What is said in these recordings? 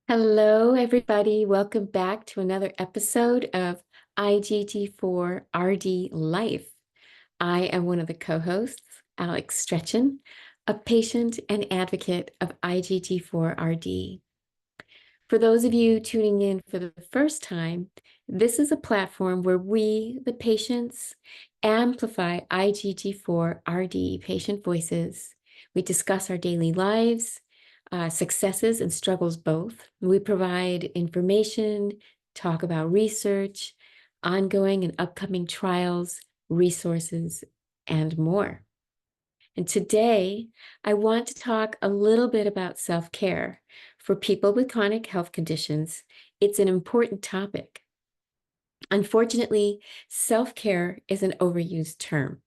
Hello, everybody. Welcome back to another episode of IgG4-RD Life. I am one of the co-hosts, Alex Streczyn, a patient and advocate of IgG4-RD. For those of you tuning in for the first time, this is a platform where we, the patients, amplify IgG4-RD patient voices. We discuss our daily lives, successes and struggles both. We provide information, talk about research, ongoing and upcoming trials, resources, and more. And today, I want to talk a little bit about self-care. For people with chronic health conditions, it's an important topic. Unfortunately, self-care is an overused term.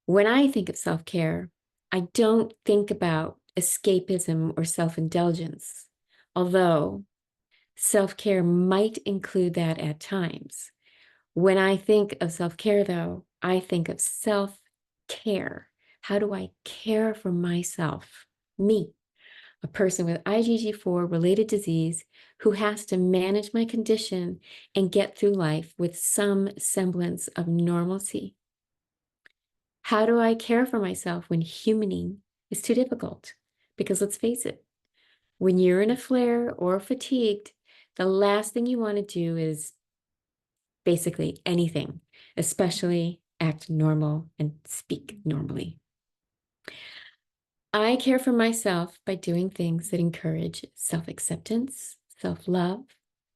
When I think of self-care, I don't think about escapism or self-indulgence, although self-care might include that at times. When I think of self-care, though, I think of self-care. How do I care for myself, me, a person with IgG4 related disease who has to manage my condition and get through life with some semblance of normalcy? How do I care for myself when humaning is too difficult? Because let's face it, when you're in a flare or fatigued, the last thing you want to do is basically anything, especially act normal and speak normally. I care for myself by doing things that encourage self-acceptance, self-love,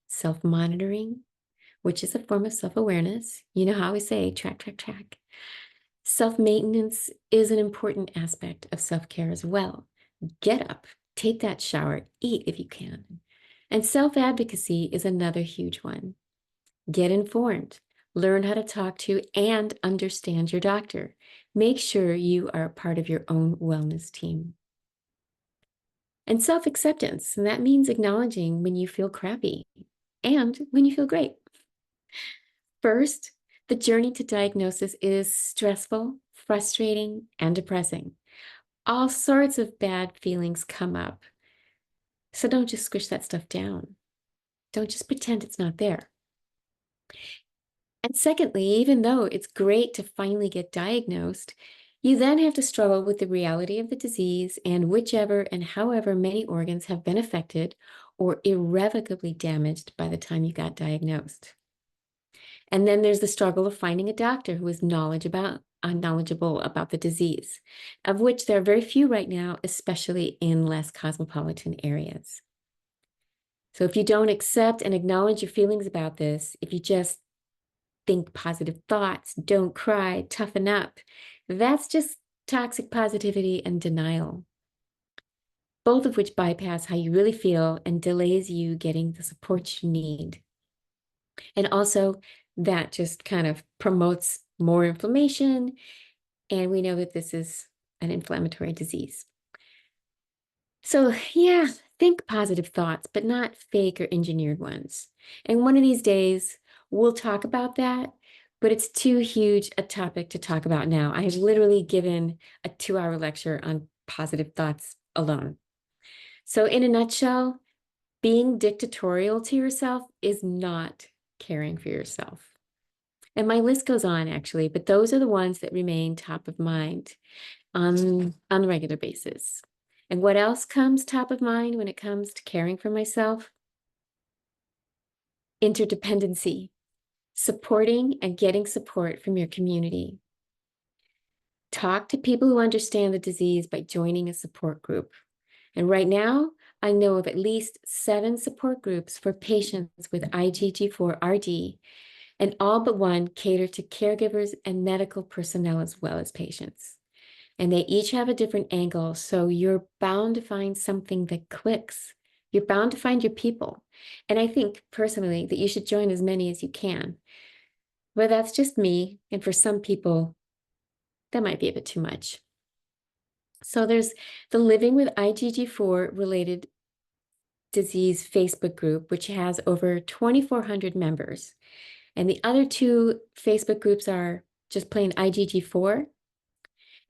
self-monitoring, which is a form of self-awareness. You know how we say, track, track, track. Self-maintenance is an important aspect of self-care as well. Get up, take that shower, eat if you can. And self-advocacy is another huge one. Get informed, learn how to talk to and understand your doctor. Make sure you are a part of your own wellness team. And self-acceptance, and that means acknowledging when you feel crappy and when you feel great. First, the journey to diagnosis is stressful, frustrating, and depressing. All sorts of bad feelings come up. So don't just squish that stuff down. Don't just pretend it's not there. And secondly, even though it's great to finally get diagnosed, you then have to struggle with the reality of the disease and whichever and however many organs have been affected or irrevocably damaged by the time you got diagnosed. And then there's the struggle of finding a doctor who is knowledgeable about the disease, of which there are very few right now, especially in less cosmopolitan areas. So if you don't accept and acknowledge your feelings about this, if you just think positive thoughts, don't cry, toughen up, that's just toxic positivity and denial, both of which bypass how you really feel and delays you getting the support you need. And also, that just kind of promotes more inflammation, and we know that this is an inflammatory disease. So yeah, think positive thoughts, but not fake or engineered ones. And one of these days, we'll talk about that, but it's too huge a topic to talk about now. I have literally given a 2-hour lecture on positive thoughts alone. So in a nutshell, being dictatorial to yourself is not caring for yourself. And my list goes on, actually, but those are the ones that remain top of mind on a regular basis. And what else comes top of mind when it comes to caring for myself? Interdependency, supporting and getting support from your community. Talk to people who understand the disease by joining a support group. And right now, I know of at least 7 support groups for patients with IgG4-RD, and all but one cater to caregivers and medical personnel as well as patients. And they each have a different angle, so you're bound to find something that clicks. You're bound to find your people. And I think personally that you should join as many as you can. But that's just me, and for some people, that might be a bit too much. So there's the Living with IgG4 related disease Facebook group, which has over 2,400 members. And the other 2 Facebook groups are just plain IgG4.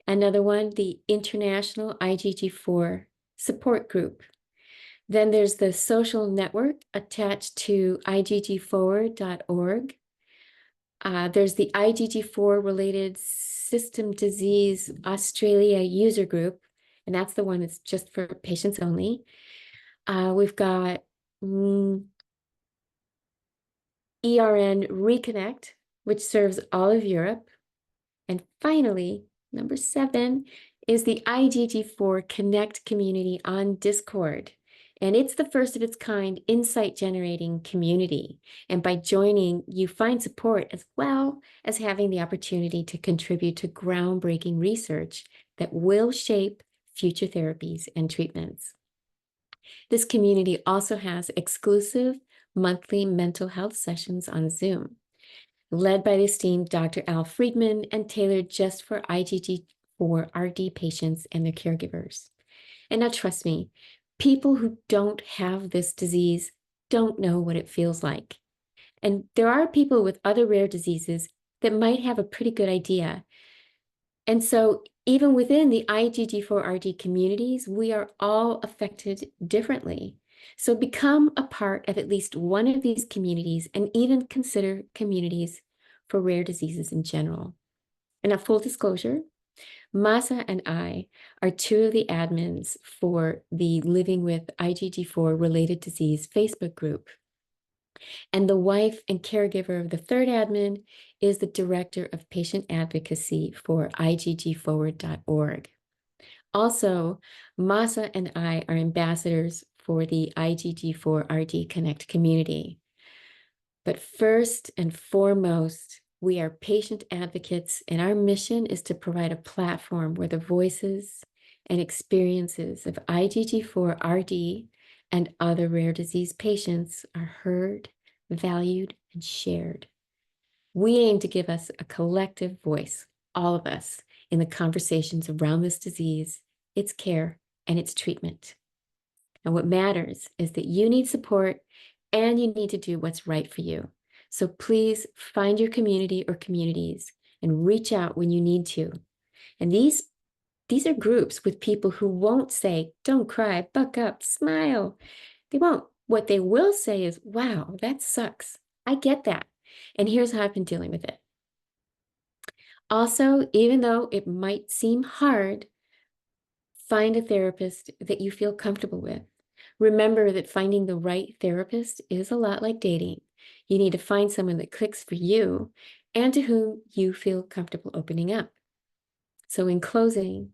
Another one, the International IgG4 Support Group. Then there's the social network attached to IgG4-RD. There's the IgG4 related system disease Australia user group, and that's the one that's just for patients only. We've got ERN Reconnect, which serves all of Europe. And finally, number 7 is the IgG4 Connect community on Discord. And it's the first of its kind insight generating community. And by joining, you find support as well as having the opportunity to contribute to groundbreaking research that will shape future therapies and treatments. This community also has exclusive monthly mental health sessions on Zoom, led by the esteemed Dr. Al Friedman and tailored just for IgG4-RD patients and their caregivers. And now trust me, people who don't have this disease don't know what it feels like. And there are people with other rare diseases that might have a pretty good idea. And so even within the IgG4-RD communities, we are all affected differently. So become a part of at least one of these communities and even consider communities for rare diseases in general. And a full disclosure, Masa and I are 2 of the admins for the Living with IgG4 Related Disease Facebook group. And the wife and caregiver of the 3rd admin is the Director of Patient Advocacy for IgGforward.org. Also, Masa and I are ambassadors for the IgG4-RD Connect community. But first and foremost, we are patient advocates, and our mission is to provide a platform where the voices and experiences of IgG4-RD and other rare disease patients are heard, valued, and shared. We aim to give us a collective voice, all of us, in the conversations around this disease, its care, and its treatment. And what matters is that you need support and you need to do what's right for you. So please find your community or communities and reach out when you need to. And these are groups with people who won't say, don't cry, buck up, smile. They won't. What they will say is, wow, that sucks. I get that. And here's how I've been dealing with it. Also, even though it might seem hard, find a therapist that you feel comfortable with. Remember that finding the right therapist is a lot like dating. You need to find someone that clicks for you and to whom you feel comfortable opening up. So in closing,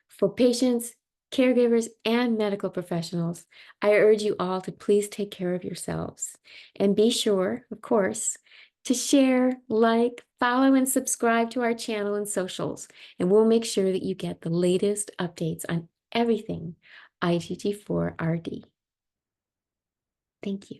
for patients, caregivers, and medical professionals, I urge you all to please take care of yourselves. And be sure, of course, to share, like, follow, and subscribe to our channel and socials. And we'll make sure that you get the latest updates on everything IgG4-RD. Thank you.